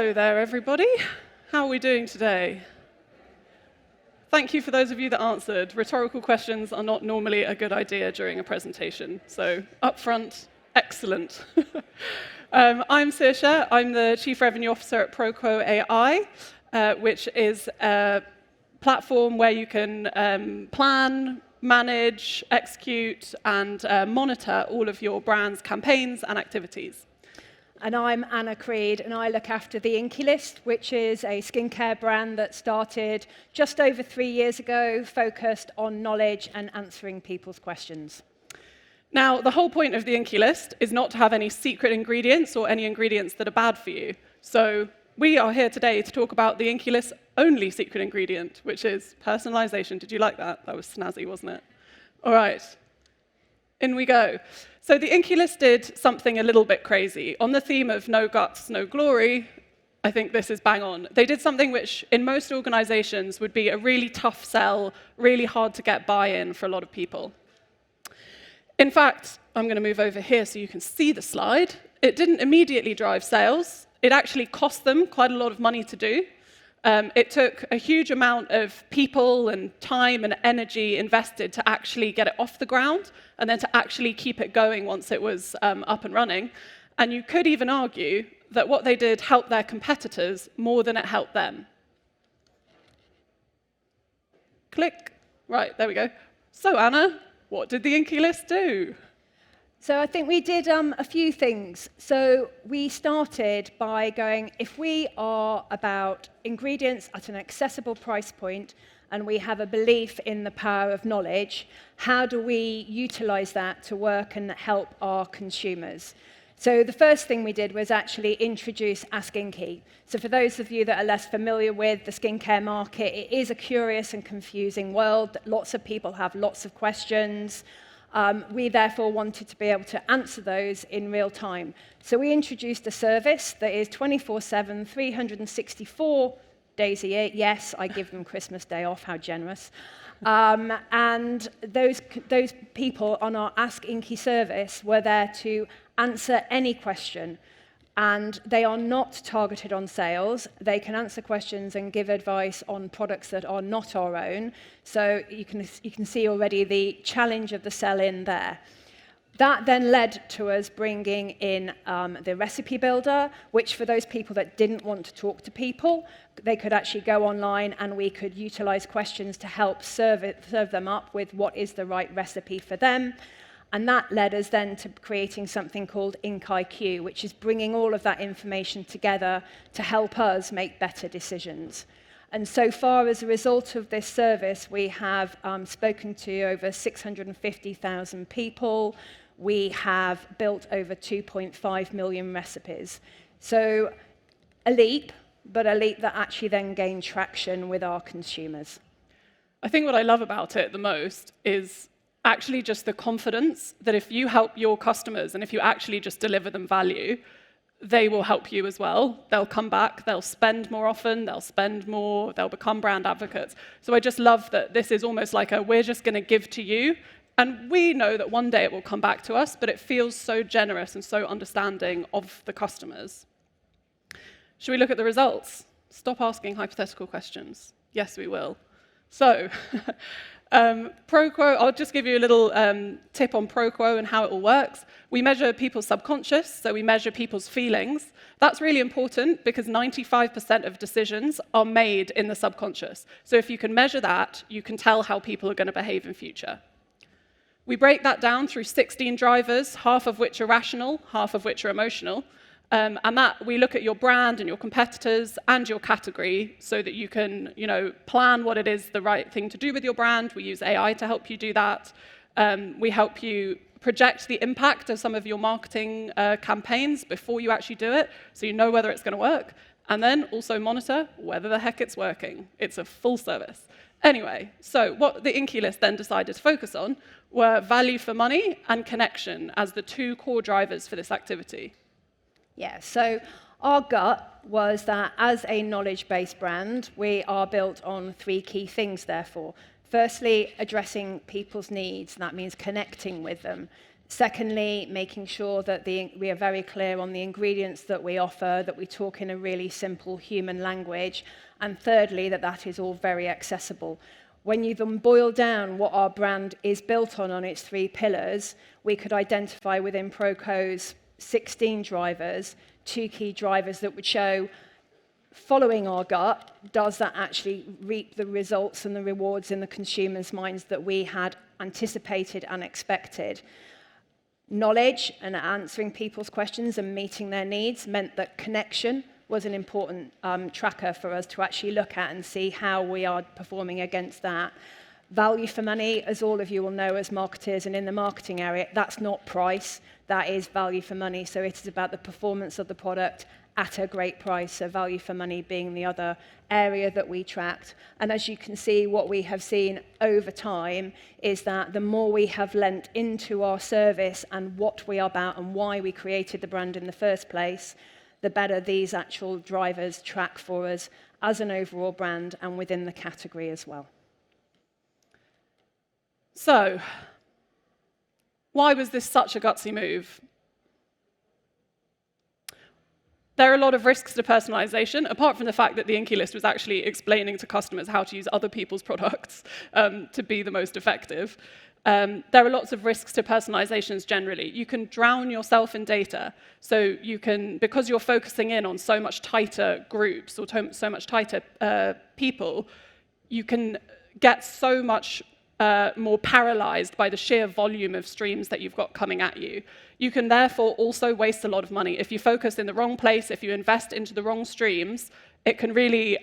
Hello there, everybody. How are we doing today? Thank you for those of you that answered. Rhetorical questions are not normally a good idea during a presentation. So up front, excellent. I'm Searsha. I'm the Chief Revenue Officer at ProQuo AI, which is a platform where you can plan, manage, execute, and monitor all of your brand's campaigns and activities. And I'm Anna Creed, and I look after the Inkey list, which is a skincare brand that started just over 3 years ago, focused on knowledge and answering people's questions. Now, the whole point of the Inkey list is not to have any secret ingredients or any ingredients that are bad for you. So we are here today to talk about the Inkey list's only secret ingredient, which is personalization. Did you like that? That was snazzy, wasn't it? All right. In we go. So the Inkey list did something a little bit crazy. On the theme of no guts, no glory, I think this is bang on. They did something which, in most organizations, would be a really tough sell, really hard to get buy-in for a lot of people. In fact, I'm going to move over here so you can see the slide. It didn't immediately drive sales. It actually cost them quite a lot of money to do. It took a huge amount of people and time and energy invested to actually get it off the ground and then to actually keep it going once it was up and running. And you could even argue that what they did helped their competitors more than it helped them. Click. Right, there we go. So, Anna, what did the Inkey list do? So I think we did a few things. So we started by going, if we are about ingredients at an accessible price point and we have a belief in the power of knowledge, how do we utilize that to work and help our consumers? So the first thing we did was actually introduce Ask Inkey. So for those of you that are less familiar with the skincare market, it is a curious and confusing world. Lots of people have lots of questions. We therefore wanted to be able to answer those in real time. So we introduced a service that is 24/7, 364 days a year. Yes, I give them Christmas Day off, how generous. And those people on our Ask Inkey service were there to answer any question. And they are not targeted on sales. They can answer questions and give advice on products that are not our own. So you can see already the challenge of the sell-in there. That then led to us bringing in the recipe builder, which for those people that didn't want to talk to people, they could actually go online and we could utilize questions to help serve them up with what is the right recipe for them. And that led us then to creating something called Inkey, which is bringing all of that information together to help us make better decisions. And so far, as a result of this service, we have spoken to over 650,000 people. We have built over 2.5 million recipes. So a leap, but a leap that actually then gained traction with our consumers. I think what I love about it the most is actually just the confidence that if you help your customers and if you actually just deliver them value, they will help you as well. They'll come back, they'll spend more often, they'll spend more, they'll become brand advocates. So I just love that this is almost like we're just going to give to you, and we know that one day it will come back to us, but it feels so generous and so understanding of the customers. Should we look at the results? Stop asking hypothetical questions. Yes, we will. So, ProQuo, I'll just give you a little tip on ProQuo and how it all works. We measure people's subconscious, so we measure people's feelings. That's really important because 95% of decisions are made in the subconscious. So if you can measure that, you can tell how people are going to behave in future. We break that down through 16 drivers, half of which are rational, half of which are emotional. And that we look at your brand and your competitors and your category so that you can, plan what it is the right thing to do with your brand. We use AI to help you do that. We help you project the impact of some of your marketing campaigns before you actually do it, so you know whether it's going to work. And then also monitor whether the heck it's working. It's a full service. Anyway, so what the Inkey list then decided to focus on were value for money and connection as the two core drivers for this activity. Yeah, so our gut was that as a knowledge-based brand, we are built on 3 key things, therefore. Firstly, addressing people's needs, and that means connecting with them. Secondly, making sure that we are very clear on the ingredients that we offer, that we talk in a really simple human language. And thirdly, that is all very accessible. When you then boil down what our brand is built on its 3 pillars, we could identify within ProQuo's 16 drivers, 2 key drivers that would show, following our gut, does that actually reap the results and the rewards in the consumer's minds that we had anticipated and expected? Knowledge and answering people's questions and meeting their needs meant that connection was an important tracker for us to actually look at and see how we are performing against that. Value for money, as all of you will know as marketers and in the marketing area, that's not price, that is value for money. So it is about the performance of the product at a great price, so value for money being the other area that we tracked. And as you can see, what we have seen over time is that the more we have lent into our service and what we are about and why we created the brand in the first place, the better these actual drivers track for us as an overall brand and within the category as well. So, why was this such a gutsy move? There are a lot of risks to personalization, apart from the fact that the Inkey list was actually explaining to customers how to use other people's products to be the most effective. There are lots of risks to personalizations generally. You can drown yourself in data. So you can, because you're focusing in on so much tighter groups or so much tighter people, you can get so much more paralyzed by the sheer volume of streams that you've got coming at you. You can therefore also waste a lot of money. If you focus in the wrong place, if you invest into the wrong streams, it can really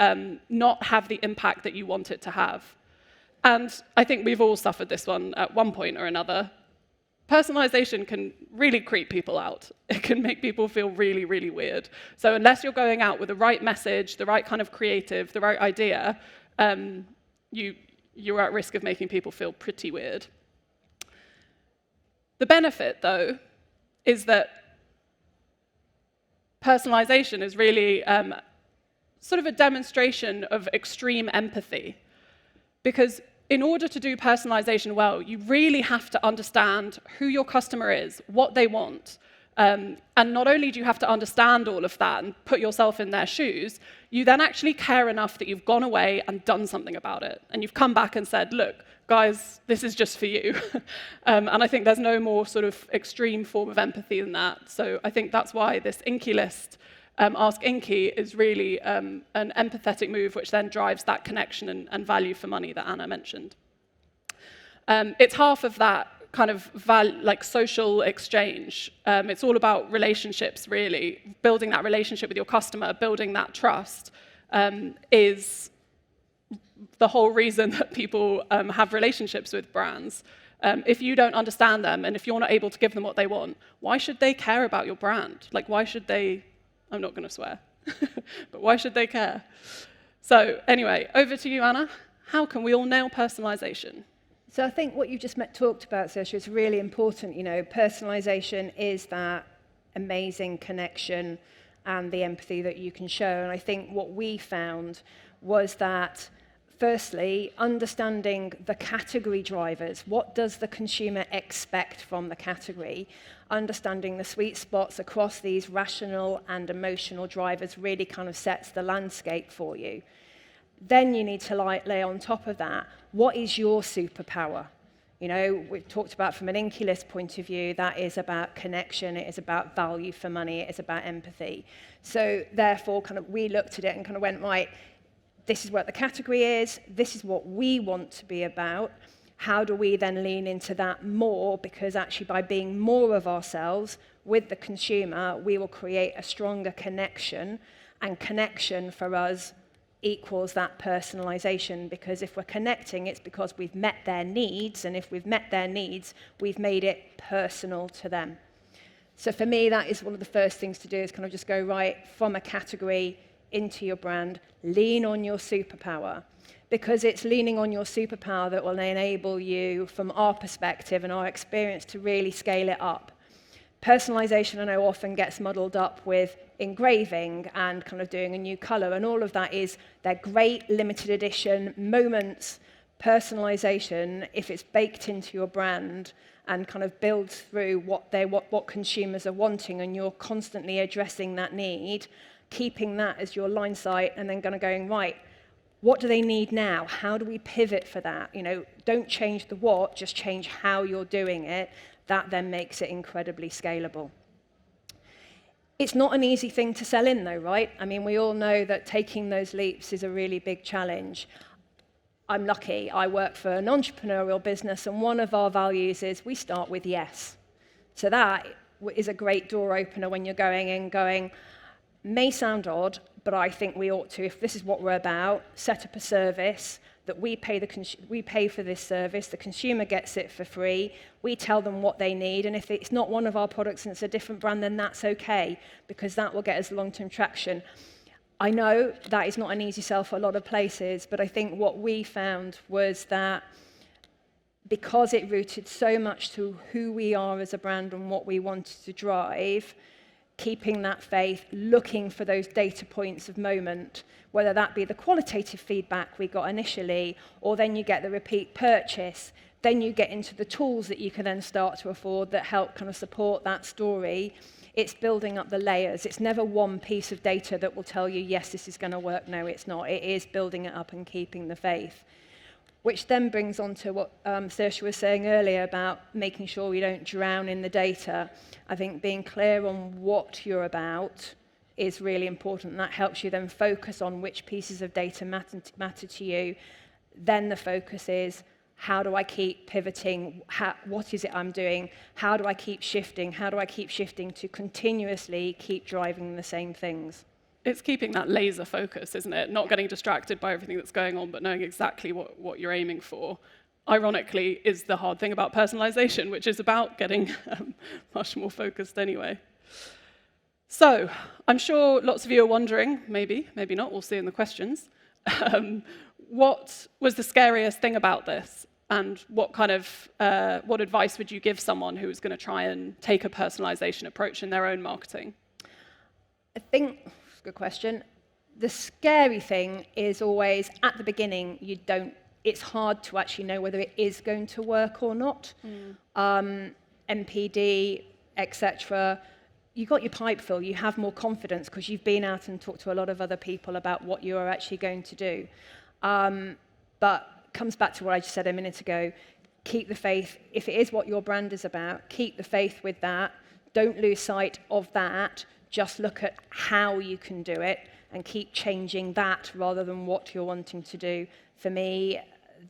not have the impact that you want it to have. And I think we've all suffered this one at one point or another. Personalization can really creep people out. It can make people feel really, really weird. So unless you're going out with the right message, the right kind of creative, the right idea, you're at risk of making people feel pretty weird. The benefit, though, is that personalization is really sort of a demonstration of extreme empathy. Because in order to do personalization well, you really have to understand who your customer is, what they want. And not only do you have to understand all of that and put yourself in their shoes, you then actually care enough that you've gone away and done something about it. And you've come back and said, look, guys, this is just for you. And I think there's no more sort of extreme form of empathy than that. So I think that's why this Inkey list, Ask Inkey, is really an empathetic move, which then drives that connection and value for money that Anna mentioned. It's half of that kind of like social exchange. It's all about relationships, really. Building that relationship with your customer, building that trust is the whole reason that people have relationships with brands. If you don't understand them and if you're not able to give them what they want, why should they care about your brand? Like, why should they, I'm not going to swear, but why should they care? So anyway, over to you, Anna. How can we all nail personalization? So I think what you just talked about, Searsha, is really important. You know, personalization is that amazing connection and the empathy that you can show. And I think what we found was that, firstly, understanding the category drivers. What does the consumer expect from the category? Understanding the sweet spots across these rational and emotional drivers really kind of sets the landscape for you. Then you need to lay on top of that, what is your superpower? You know, we've talked about from an Inkey list point of view, that is about connection, it is about value for money, it is about empathy. So therefore, kind of we looked at it and kind of went, right, this is what the category is, this is what we want to be about. How do we then lean into that more? Because actually by being more of ourselves with the consumer, we will create a stronger connection, and connection for us equals that personalization, because if we're connecting, it's because we've met their needs, and if we've met their needs, we've made it personal to them. So for me, that is one of the first things to do, is kind of just go right from a category into your brand, lean on your superpower, because it's leaning on your superpower that will enable you, from our perspective and our experience, to really scale it up. Personalization, I know, often gets muddled up with engraving and kind of doing a new color, and all of that they're great limited edition moments, personalization, if it's baked into your brand and kind of builds through what consumers are wanting, and you're constantly addressing that need, keeping that as your line sight, and then going, right, what do they need now? How do we pivot for that? Don't change the what, just change how you're doing it. That then makes it incredibly scalable. It's not an easy thing to sell in though, right? I mean, we all know that taking those leaps is a really big challenge. I'm lucky, I work for an entrepreneurial business, and one of our values is we start with yes. So that is a great door opener when you're going, may sound odd, but I think we ought to, if this is what we're about, set up a service that we pay for this service, the consumer gets it for free, we tell them what they need, and if it's not one of our products and it's a different brand, then that's okay, because that will get us long-term traction. I know that is not an easy sell for a lot of places, but I think what we found was that because it rooted so much to who we are as a brand and what we wanted to drive, keeping that faith, looking for those data points of moment, whether that be the qualitative feedback we got initially, or then you get the repeat purchase, then you get into the tools that you can then start to afford that help kind of support that story. It's building up the layers. It's never one piece of data that will tell you, yes, this is going to work. No, it's not. It is building it up and keeping the faith. Which then brings on to what Searsha was saying earlier about making sure we don't drown in the data. I think being clear on what you're about is really important. And that helps you then focus on which pieces of data matter to you. Then the focus is, how do I keep pivoting? What is it I'm doing? How do I keep shifting? How do I keep shifting to continuously keep driving the same things? It's keeping that laser focus, isn't it? Not getting distracted by everything that's going on, but knowing exactly what you're aiming for. Ironically, is the hard thing about personalization, which is about getting much more focused anyway. So, I'm sure lots of you are wondering, maybe not, we'll see in the questions, what was the scariest thing about this? And what advice would you give someone who was going to try and take a personalization approach in their own marketing? I think, good question. The scary thing is always, at the beginning, it's hard to actually know whether it is going to work or not. MPD, etc. You got your pipe full, you have more confidence because you've been out and talked to a lot of other people about what you are actually going to do. But comes back to what I just said a minute ago. Keep the faith. If it is what your brand is about, keep the faith with that. Don't lose sight of that. Just look at how you can do it and keep changing that rather than what you're wanting to do. For me,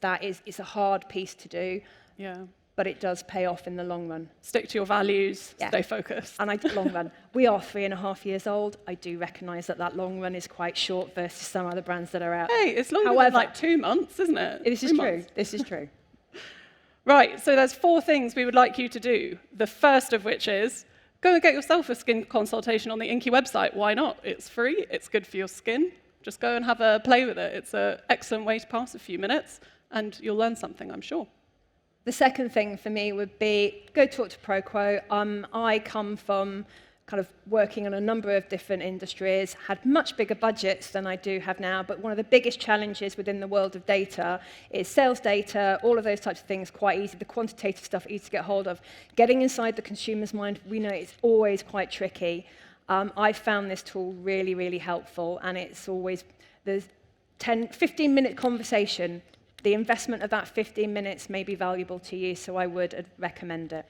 it's a hard piece to do. Yeah. But it does pay off in the long run. Stick to your values, stay focused. And long run. We are 3.5 years old. I do recognise that long run is quite short versus some other brands that are out. Hey, it's longer than like 2 months, isn't it? This is true. This is true. Right, so there's 4 things we would like you to do. The first of which is, go and get yourself a skin consultation on the Inkey website. Why not? It's free, it's good for your skin. Just go and have a play with it. It's an excellent way to pass a few minutes, and you'll learn something, I'm sure. The second thing for me would be, go talk to ProQuo. I come from kind of working on a number of different industries, had much bigger budgets than I do have now, but one of the biggest challenges within the world of data is sales data, all of those types of things, quite easy. The quantitative stuff, easy to get hold of. Getting inside the consumer's mind, we know it's always quite tricky. I found this tool really, really helpful, and it's always, there's 15-minute conversation. The investment of that 15 minutes may be valuable to you, so I would recommend it.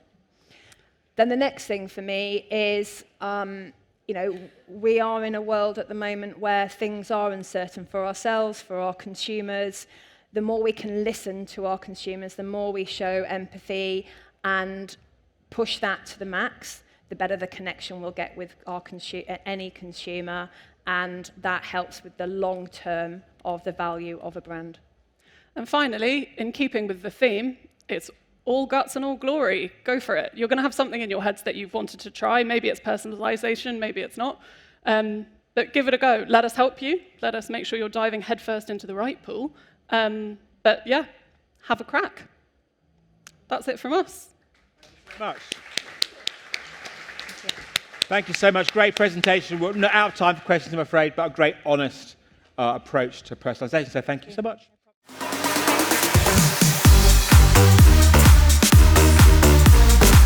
Then the next thing for me is, we are in a world at the moment where things are uncertain for ourselves, for our consumers. The more we can listen to our consumers, the more we show empathy and push that to the max, the better the connection we'll get with any consumer, and that helps with the long term of the value of a brand. And finally, in keeping with the theme, it's all guts and all glory. Go for it. You're going to have something in your heads that you've wanted to try. Maybe it's personalization, maybe it's not. But give it a go. Let us help you. Let us make sure you're diving headfirst into the right pool. But yeah, have a crack. That's it from us. Much. Thank you so much. Great presentation. We're not out of time for questions, I'm afraid, but a great, honest approach to personalization. So thank you so much.